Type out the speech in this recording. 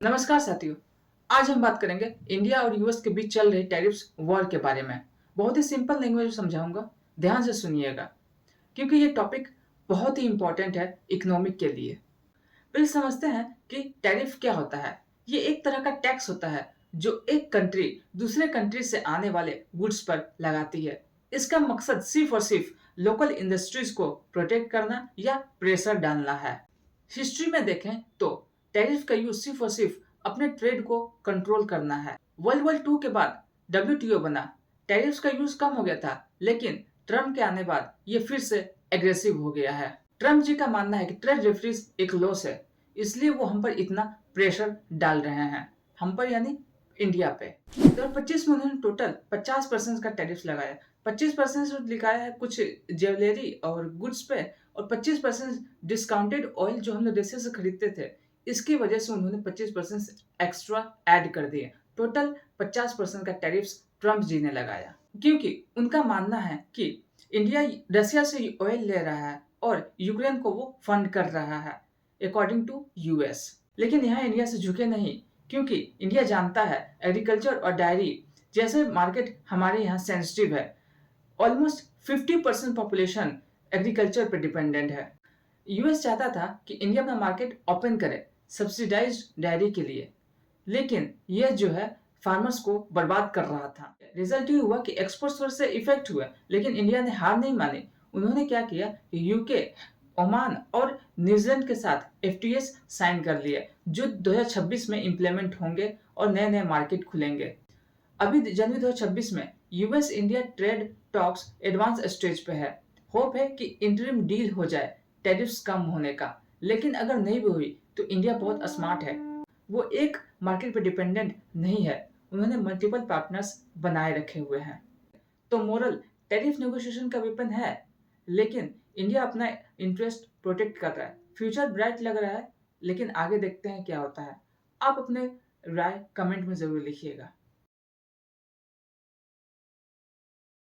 नमस्कार साथियों। आज हम बात करेंगे इंडिया और यूएस के बीच चल रही टैरिफ्स वॉर के बारे में। बहुत ही सिंपल लैंग्वेज में समझाऊंगा, ध्यान से सुनिएगा क्योंकि ये टॉपिक बहुत ही इंपॉर्टेंट है इकोनॉमिक के लिए। फिर समझते हैं कि टैरिफ क्या होता है। ये एक तरह का टैक्स होता है जो एक कंट्री दूसरे कंट्री से आने वाले गुड्स पर लगाती है। इसका मकसद सिर्फ और सिर्फ लोकल इंडस्ट्रीज को प्रोटेक्ट करना या प्रेशर डालना है। हिस्ट्री में देखें तो टैरिफ का यूज सिर्फ और सिर्फ अपने ट्रेड को कंट्रोल करना है। वर्ल्ड वॉर 2 के बाद डब्ल्यूटीओ बना। टैरिफ्स का यूज कम हो गया था, लेकिन ट्रम्प के आने बाद ये फिर से एग्रेसिव हो गया है। ट्रम्प जी का मानना है कि ट्रेड रेफरीज एक लॉस है, इसलिए वो हम पर इतना प्रेशर डाल रहे हैं, हम पर यानी इंडिया पे। 2025 में उन्होंने टोटल 50% का टैरिफ लगाया। 25% लिखाया है कुछ ज्वेलरी और गुड्स पे, और 25% डिस्काउंटेड ऑयल जो हम लोग देश से खरीदते थे, इसकी वजह से उन्होंने 25% एक्स्ट्रा ऐड कर दिए। टोटल 50% का टैरिफ ट्रम्प जी ने लगाया, क्योंकि उनका मानना है कि इंडिया रशिया से ऑयल ले रहा है और यूक्रेन को वो फंड कर रहा है अकॉर्डिंग टू यूएस। लेकिन यहाँ इंडिया से झुके नहीं, क्योंकि इंडिया जानता है एग्रीकल्चर और डायरी जैसे मार्केट हमारे यहाँ सेंसिटिव है। ऑलमोस्ट 50% पॉपुलेशन एग्रीकल्चर पर डिपेंडेंट है। यूएस चाहता था कि इंडिया अपना मार्केट ओपन करे सब्सिडाइज डायरी के लिए, लेकिन यह जो है फार्मर्स को बर्बाद कर रहा था। रिजल्ट ये हुआ कि एक्सपोर्ट्स थोड़े से इफेक्ट हुए, लेकिन इंडिया ने हार नहीं मानी। उन्होंने क्या किया, यूके, ओमान और न्यूजीलैंड के साथ एफटीएस साइन कर लिए, जो 2026 में इंप्लीमेंट होंगे और नए नए मार्केट खुलेंगे। अभी जनवरी 2026 में US India trade talks advance stage पे है। होप है कि इंटरिम डील हो जाए टैरिफ्स कम होने का, लेकिन अगर नहीं भी हुई तो इंडिया बहुत स्मार्ट है। वो एक मार्केट पे डिपेंडेंट नहीं है, उन्होंने मल्टीपल पार्टनर्स बनाए रखे हुए हैं। तो मोरल, टैरिफ नेगोशिएशन का वेपन है, लेकिन इंडिया अपना इंटरेस्ट प्रोटेक्ट कर रहा है। फ्यूचर ब्राइट लग रहा है, लेकिन आगे देखते हैं क्या होता है। आप अपने राय कमेंट में जरूर लिखिएगा।